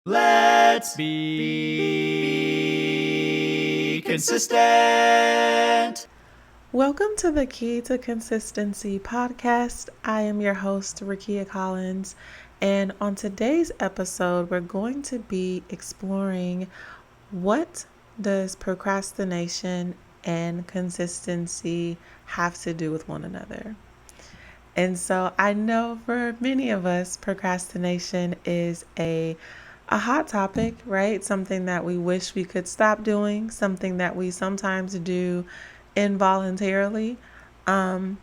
Let's be consistent. Welcome to the Key to Consistency podcast. I am your host, Rakeyia Collins, and on today's episode, we're going to be exploring what does procrastination and consistency have to do with one another. And so I know for many of us, procrastination is a hot topic, right? Something that we wish we could stop doing, something that we sometimes do involuntarily. Um,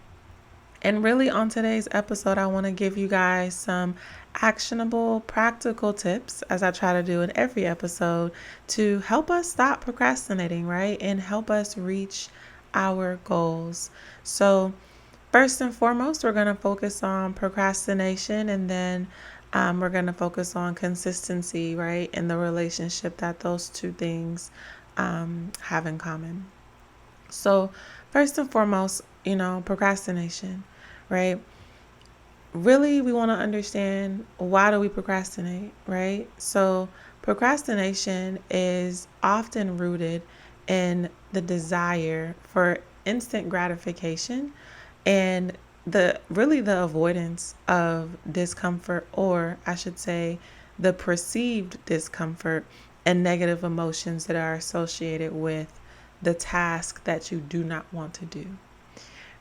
and really, on today's episode, I want to give you guys some actionable, practical tips, as I try to do in every episode, to help us stop procrastinating, right? And help us reach our goals. So, first and foremost, we're going to focus on procrastination, and then we're going to focus on consistency, right? And the relationship that those two things have in common. So, first and foremost, procrastination, right? Really, we want to understand, why do we procrastinate, right? So, procrastination is often rooted in the desire for instant gratification and the avoidance of discomfort, or I should say the perceived discomfort and negative emotions that are associated with the task that you do not want to do,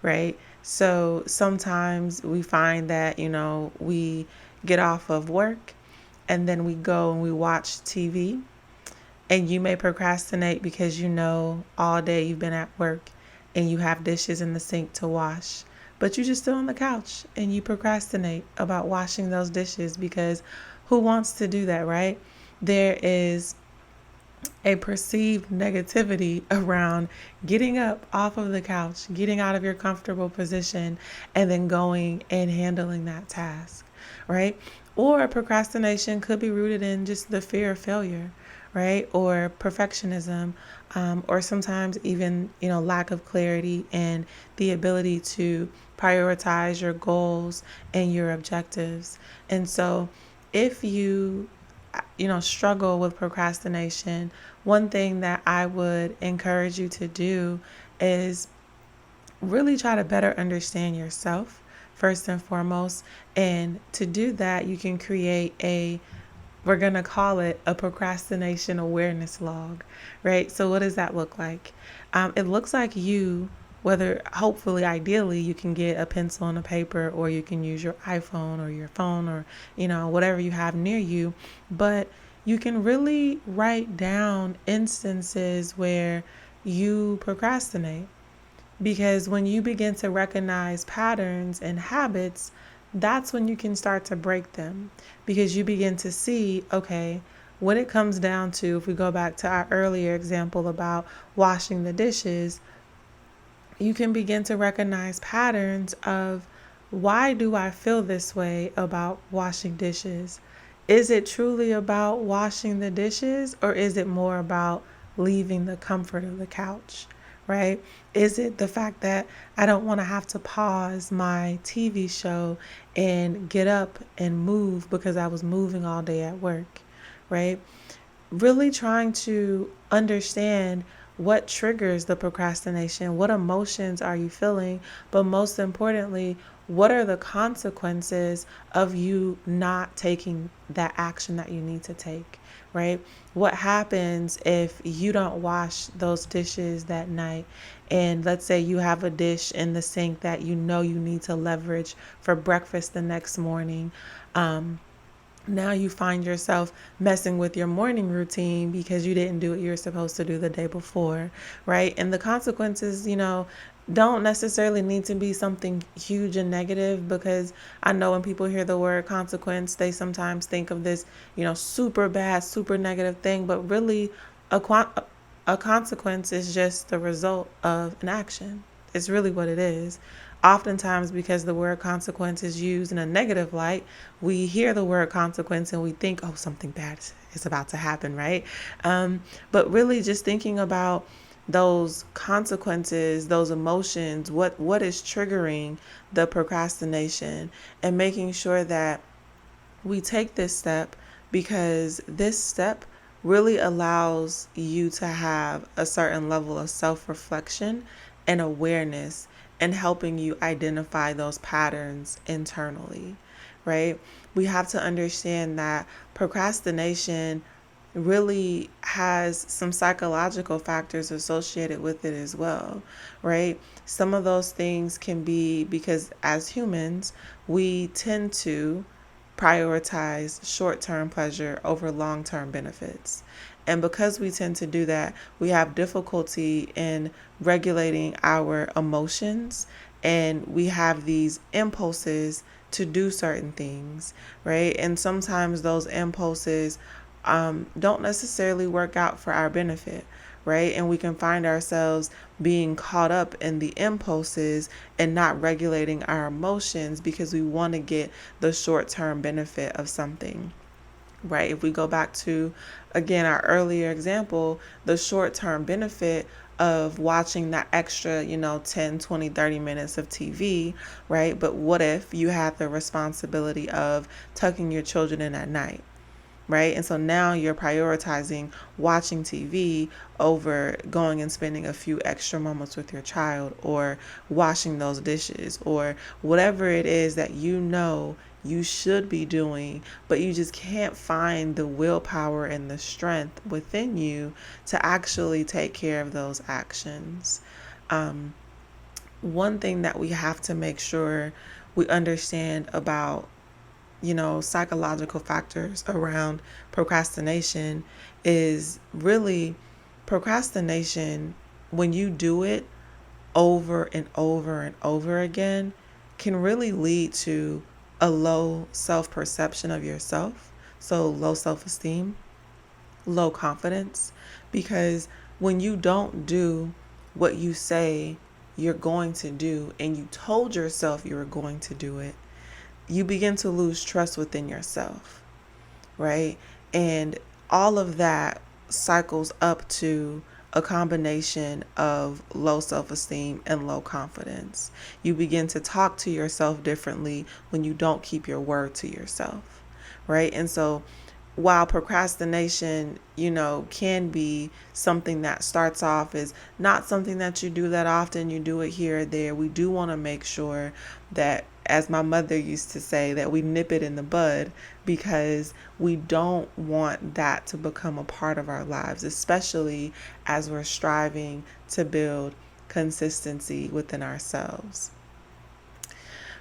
right? So sometimes we find that, we get off of work and then we go and we watch TV, and you may procrastinate because all day you've been at work and you have dishes in the sink to wash, but you just sit on the couch and you procrastinate about washing those dishes because who wants to do that, right? There is a perceived negativity around getting up off of the couch, getting out of your comfortable position, and then going and handling that task, right? Or procrastination could be rooted in just the fear of failure, right? Or perfectionism, or sometimes even, lack of clarity and the ability to prioritize your goals and your objectives. And so if you struggle with procrastination, one thing that I would encourage you to do is really try to better understand yourself first and foremost. And to do that, you can create we're going to call it a procrastination awareness log, right? So what does that look like? It looks like whether hopefully ideally you can get a pencil and a paper, or you can use your iPhone or your phone, or whatever you have near you, but you can really write down instances where you procrastinate, because when you begin to recognize patterns and habits, that's when you can start to break them, because you begin to see, okay, when it comes down to, if we go back to our earlier example about washing the dishes, you can begin to recognize patterns of, why do I feel this way about washing dishes? Is it truly about washing the dishes, or is it more about leaving the comfort of the couch, right? Is it the fact that I don't want to have to pause my TV show and get up and move because I was moving all day at work, right? Really trying to understand what triggers the procrastination, what emotions are you feeling, but most importantly, what are the consequences of you not taking that action that you need to take, right? What happens if you don't wash those dishes that night? And let's say you have a dish in the sink that you need to leverage for breakfast the next morning. Now you find yourself messing with your morning routine because you didn't do what you were supposed to do the day before, right? And the consequences, don't necessarily need to be something huge and negative, because I know when people hear the word consequence, they sometimes think of this, super bad, super negative thing, but really a consequence is just the result of an action. It's really what it is. Oftentimes, because the word consequence is used in a negative light, we hear the word consequence and we think, oh, something bad is about to happen, right? But really just thinking about those consequences, those emotions, what is triggering the procrastination, and making sure that we take this step because this step really allows you to have a certain level of self-reflection and awareness and helping you identify those patterns internally, right? We have to understand that procrastination really has some psychological factors associated with it as well, right? Some of those things can be because as humans, we tend to prioritize short term pleasure over long term benefits. And because we tend to do that, we have difficulty in regulating our emotions, and we have these impulses to do certain things, right? And sometimes those impulses don't necessarily work out for our benefit, right? And we can find ourselves being caught up in the impulses and not regulating our emotions because we want to get the short term benefit of something, right? If we go back to, again, our earlier example, the short term benefit of watching that extra, 10, 20, 30 minutes of TV, right? But what if you had the responsibility of tucking your children in at night? Right? And so now you're prioritizing watching TV over going and spending a few extra moments with your child or washing those dishes or whatever it is that you should be doing, but you just can't find the willpower and the strength within you to actually take care of those actions. One thing that we have to make sure we understand about psychological factors around procrastination is really procrastination, when you do it over and over and over again, can really lead to a low self perception of yourself. So, low self esteem, low confidence, because when you don't do what you say you're going to do and you told yourself you were going to do it, you begin to lose trust within yourself, right? And all of that cycles up to a combination of low self esteem and low confidence. You begin to talk to yourself differently when you don't keep your word to yourself, right? And so while procrastination, can be something that starts off as not something that you do that often, you do it here or there, we do want to make sure that, as my mother used to say, that we nip it in the bud because we don't want that to become a part of our lives, especially as we're striving to build consistency within ourselves.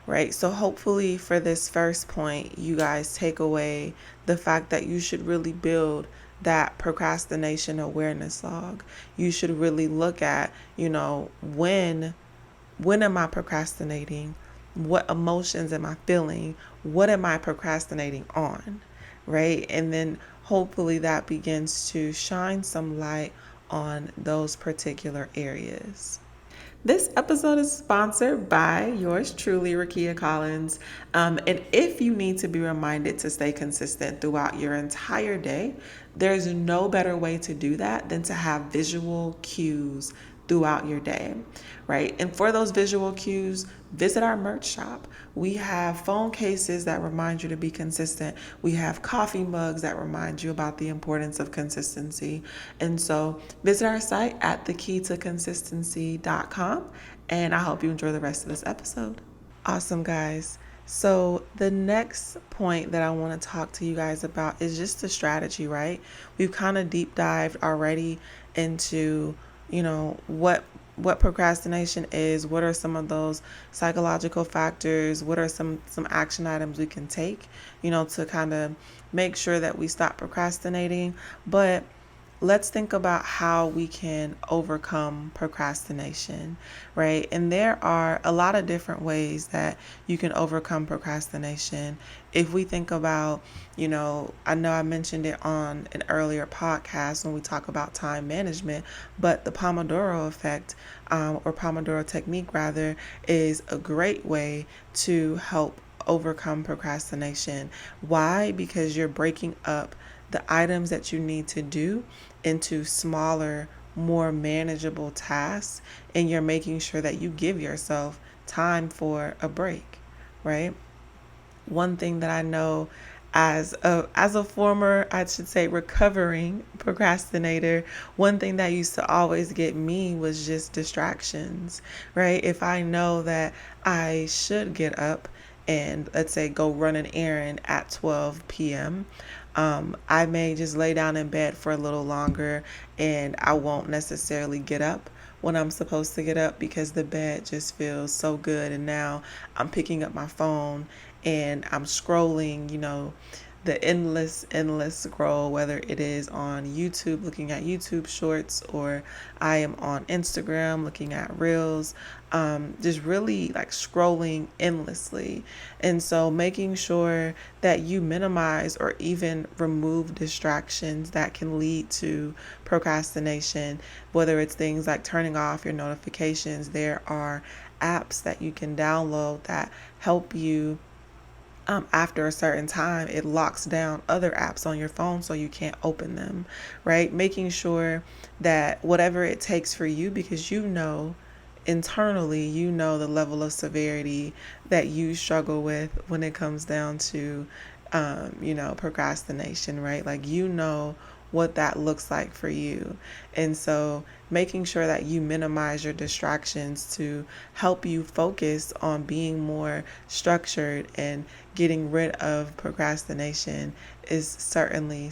Right? So hopefully for this first point, you guys take away the fact that you should really build that procrastination awareness log. You should really look at, when am I procrastinating? What emotions am I feeling? What am I procrastinating on? Right? And then hopefully that begins to shine some light on those particular areas. This episode is sponsored by yours truly, Rakeyia Collins. And if you need to be reminded to stay consistent throughout your entire day, there's no better way to do that than to have visual cues throughout your day, right? And for those visual cues, visit our merch shop. We have phone cases that remind you to be consistent. We have coffee mugs that remind you about the importance of consistency. And so visit our site at thekeytoconsistency.com. And I hope you enjoy the rest of this episode. Awesome, guys. So, the next point that I want to talk to you guys about is just the strategy, right? We've kind of deep dived already into, what procrastination is, what are some of those psychological factors, what are some action items we can take, to kind of make sure that we stop procrastinating. But let's think about how we can overcome procrastination, right? And there are a lot of different ways that you can overcome procrastination. If we think about, I know I mentioned it on an earlier podcast when we talk about time management, but the Pomodoro effect, or Pomodoro technique rather, is a great way to help overcome procrastination. Why? Because you're breaking up the items that you need to do into smaller, more manageable tasks, and you're making sure that you give yourself time for a break, right? One thing that I know as a former, I should say, recovering procrastinator, one thing that used to always get me was just distractions, right? If I know that I should get up and, let's say, go run an errand at 12 p.m., I may just lay down in bed for a little longer, and I won't necessarily get up when I'm supposed to get up because the bed just feels so good. And now I'm picking up my phone and I'm scrolling, the endless scroll, whether it is on YouTube, looking at YouTube shorts, or I am on Instagram looking at reels, just really like scrolling endlessly. And so making sure that you minimize or even remove distractions that can lead to procrastination, whether it's things like turning off your notifications. There are apps that you can download that help you, after a certain time, it locks down other apps on your phone so you can't open them, right? Making sure that whatever it takes for you, because internally, the level of severity that you struggle with when it comes down to, procrastination, right? Like, what that looks like for you. And so making sure that you minimize your distractions to help you focus on being more structured and getting rid of procrastination is certainly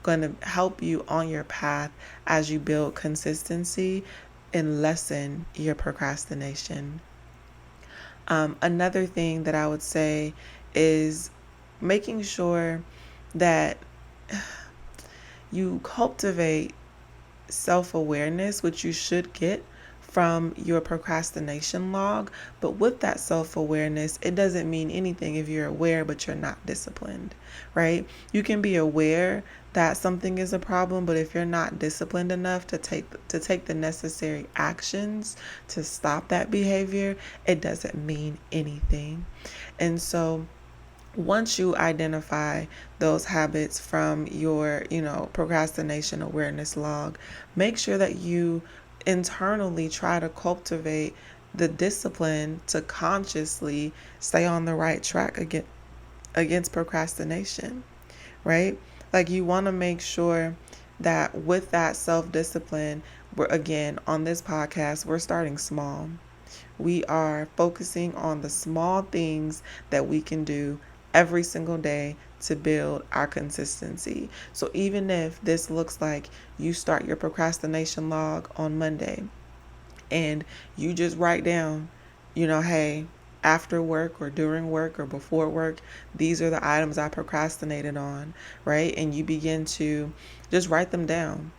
going to help you on your path as you build consistency and lessen your procrastination. Another thing that I would say is making sure that you cultivate self-awareness, which you should get from your procrastination log. But with that self-awareness, it doesn't mean anything if you're aware but you're not disciplined, right? You can be aware that something is a problem, but if you're not disciplined enough to take the necessary actions to stop that behavior, it doesn't mean anything. And so once you identify those habits from your, procrastination awareness log, make sure that you internally try to cultivate the discipline to consciously stay on the right track against procrastination, right? Like, you want to make sure that with that self-discipline, we're, again, on this podcast, we're starting small. We are focusing on the small things that we can do every single day to build our consistency. So even if this looks like you start your procrastination log on Monday and you just write down, hey, after work or during work or before work, these are the items I procrastinated on, right? And you begin to just write them down,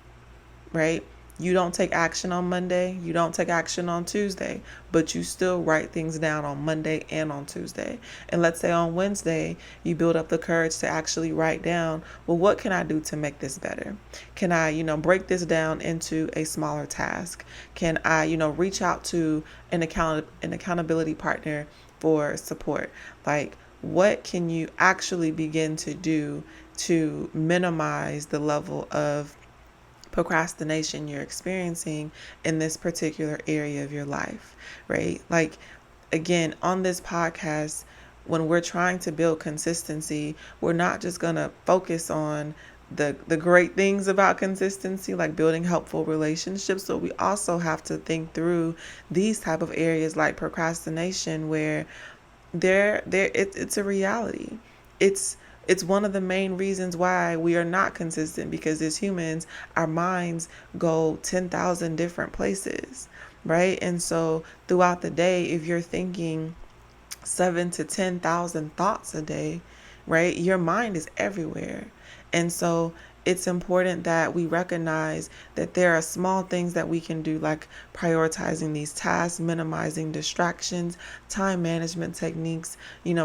right? You don't take action on Monday, you don't take action on Tuesday, but you still write things down on Monday and on Tuesday. And let's say on Wednesday, you build up the courage to actually write down, well, what can I do to make this better? Can I, break this down into a smaller task? Can I, reach out to an accountability partner for support? Like, what can you actually begin to do to minimize the level of procrastination you're experiencing in this particular area of your life, right? Like, again, on this podcast, when we're trying to build consistency, we're not just going to focus on the great things about consistency, like building helpful relationships. So we also have to think through these type of areas like procrastination, where it's a reality. It's it's one of the main reasons why we are not consistent, because as humans, our minds go 10,000 different places, right? And so throughout the day, if you're thinking 7 to 10,000 thoughts a day, right? Your mind is everywhere. And so it's important that we recognize that there are small things that we can do, like prioritizing these tasks, minimizing distractions, time management techniques,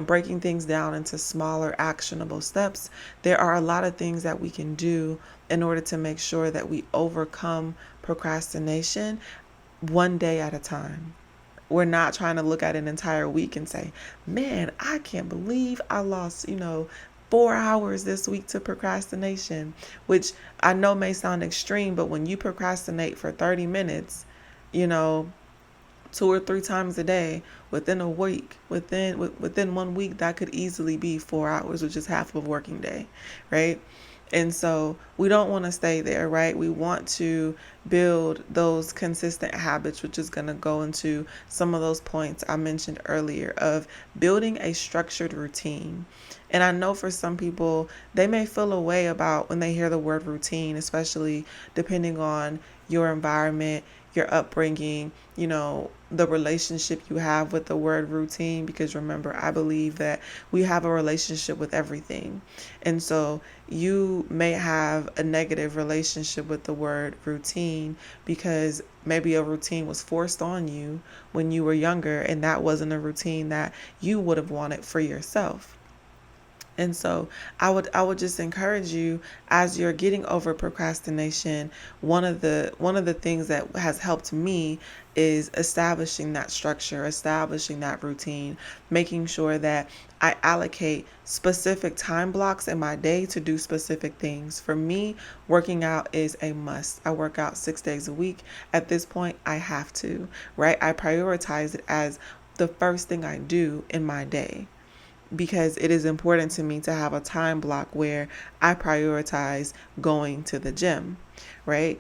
breaking things down into smaller actionable steps. There are a lot of things that we can do in order to make sure that we overcome procrastination one day at a time. We're not trying to look at an entire week and say, man, I can't believe I lost, 4 hours this week to procrastination, which I know may sound extreme, but when you procrastinate for 30 minutes, you know, 2 or 3 times a day within a week, within 1 week, that could easily be 4 hours, which is half of a working day, right? And so we don't want to stay there, right? We want to build those consistent habits, which is going to go into some of those points I mentioned earlier of building a structured routine. And I know for some people, they may feel a way about when they hear the word routine, especially depending on your environment, your upbringing, the relationship you have with the word routine. Because remember, I believe that we have a relationship with everything. And so you may have a negative relationship with the word routine because maybe a routine was forced on you when you were younger, and that wasn't a routine that you would have wanted for yourself. And so I would just encourage you, as you're getting over procrastination, one of the things that has helped me is establishing that structure, establishing that routine, making sure that I allocate specific time blocks in my day to do specific things. For me, working out is a must. I work out 6 days a week. At this point, I have to, right? I prioritize it as the first thing I do in my day, because it is important to me to have a time block where I prioritize going to the gym, right?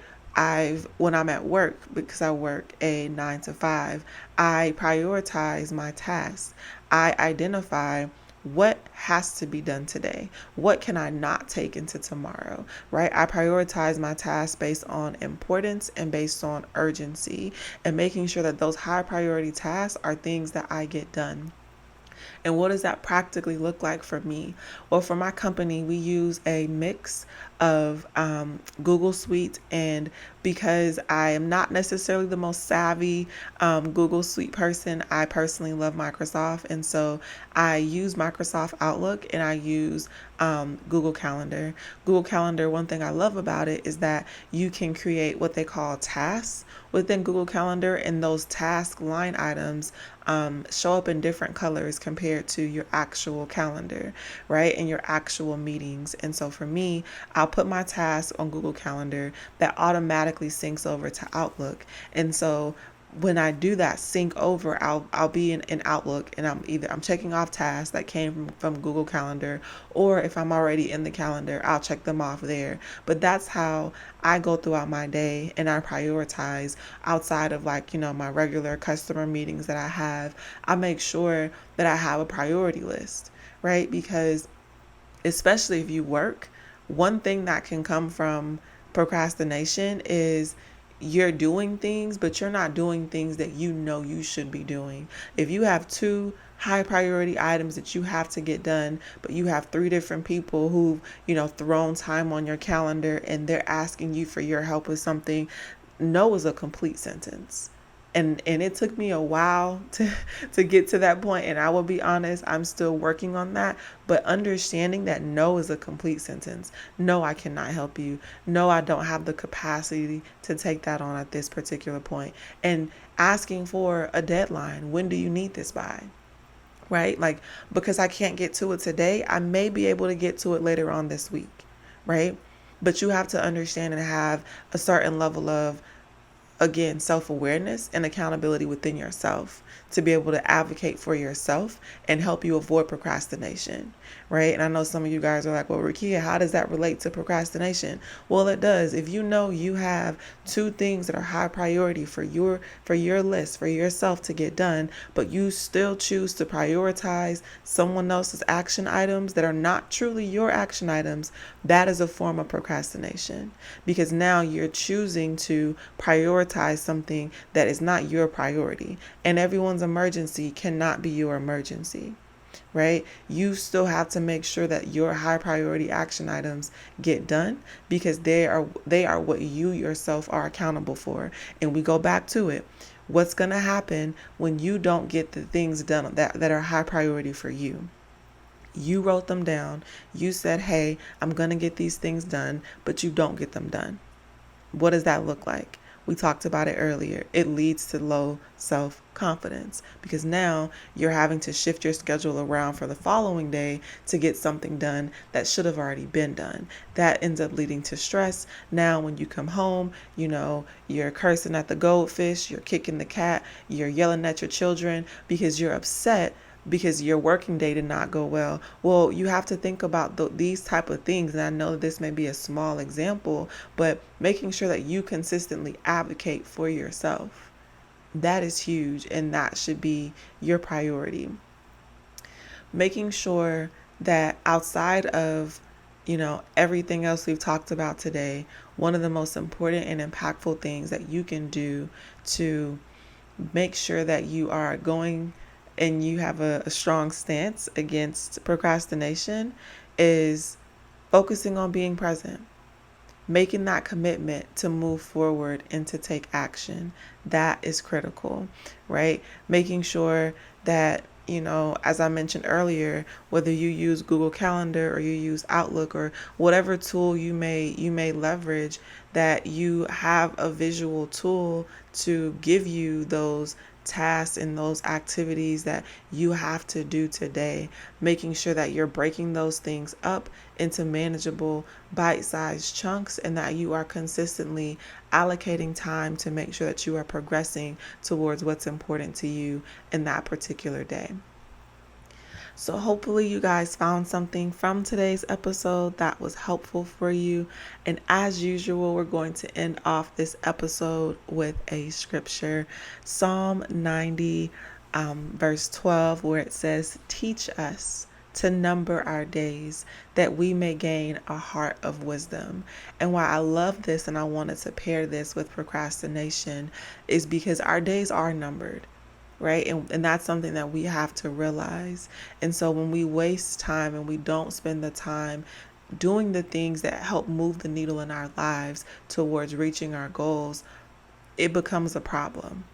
When I'm at work, because I work a 9 to 5, I prioritize my tasks. I identify what has to be done today. What can I not take into tomorrow, right? I prioritize my tasks based on importance and based on urgency, and making sure that those high priority tasks are things that I get done. And what does that practically look like for me? Well, for my company, we use a mix of Google Suite, and because I am not necessarily the most savvy Google Suite person, I personally love Microsoft, and so I use Microsoft Outlook and I use Google Calendar. Google Calendar, one thing I love about it is that you can create what they call tasks within Google Calendar, and those task line items show up in different colors compared to your actual calendar, right? And your actual meetings. And so for me, I'll put my tasks on Google Calendar that automatically syncs over to Outlook. And so when I do that sync over, I'll be in Outlook, and I'm checking off tasks that came from Google Calendar, or if I'm already in the calendar, I'll check them off there. But that's how I go throughout my day, and I prioritize outside of my regular customer meetings that I have. I make sure that I have a priority list, right? Because especially if you work, one thing that can come from procrastination is you're doing things, but you're not doing things that you should be doing. If you have two high priority items that you have to get done, but you have three different people who've, thrown time on your calendar and they're asking you for your help with something, no is a complete sentence. And it took me a while to get to that point, and I will be honest, I'm still working on that. But understanding that no is a complete sentence. No, I cannot help you. No, I don't have the capacity to take that on at this particular point. And asking for a deadline. When do you need this by? Right? Because I can't get to it today, I may be able to get to it later on this week, right? But you have to understand and have a certain level of, again, self-awareness and accountability within yourself to be able to advocate for yourself and help you avoid procrastination, right? And I know some of you guys are like, well, Rakeyia, how does that relate to procrastination? Well, it does. If you know you have two things that are high priority for your list, for yourself to get done, but you still choose to prioritize someone else's action items that are not truly your action items, that is a form of procrastination, because now you're choosing to prioritize something that is not your priority, and everyone's emergency cannot be your emergency, right? You still have to make sure that your high priority action items get done, because they are what you yourself are accountable for. And we go back to it. What's going to happen when you don't get the things done that are high priority for you? You wrote them down. You said, hey, I'm going to get these things done, but you don't get them done. What does that look like? We talked about it earlier. It leads to low self-confidence because now you're having to shift your schedule around for the following day to get something done that should have already been done. That ends up leading to stress. Now when you come home, you're cursing at the goldfish, you're kicking the cat, you're yelling at your children because you're upset because your working day did not go well. Well, you have to think about these type of things. And I know this may be a small example, but making sure that you consistently advocate for yourself. That is huge, and that should be your priority. Making sure that outside of, everything else we've talked about today, one of the most important and impactful things that you can do to make sure that you are going and you have a strong stance against procrastination is focusing on being present, making that commitment to move forward and to take action. That is critical, right? Making sure that, as I mentioned earlier, whether you use Google Calendar or you use Outlook or whatever tool you may leverage, that you have a visual tool to give you those tasks and those activities that you have to do today, making sure that you're breaking those things up into manageable bite-sized chunks and that you are consistently allocating time to make sure that you are progressing towards what's important to you in that particular day. So hopefully you guys found something from today's episode that was helpful for you. And as usual, we're going to end off this episode with a scripture, Psalm 90, verse 12, where it says, "Teach us to number our days that we may gain a heart of wisdom." And why I love this and I wanted to pair this with procrastination is because our days are numbered, right? And that's something that we have to realize. And so when we waste time and we don't spend the time doing the things that help move the needle in our lives towards reaching our goals, it becomes a problem,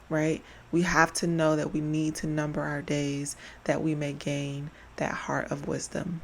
right? We have to know that we need to number our days that we may gain that heart of wisdom.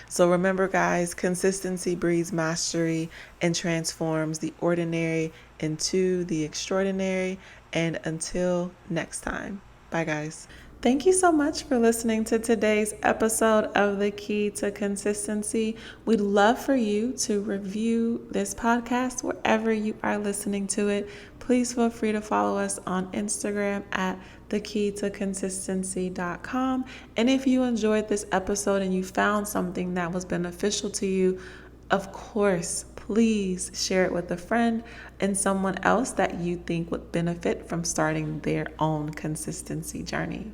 So remember, guys, consistency breeds mastery and transforms the ordinary into the extraordinary. And until next time, bye, guys. Thank you so much for listening to today's episode of The Key to Consistency. We'd love for you to review this podcast wherever you are listening to it. Please feel free to follow us on Instagram at thekeytoconsistency.com. And if you enjoyed this episode and you found something that was beneficial to you, of course, please share it with a friend and someone else that you think would benefit from starting their own consistency journey.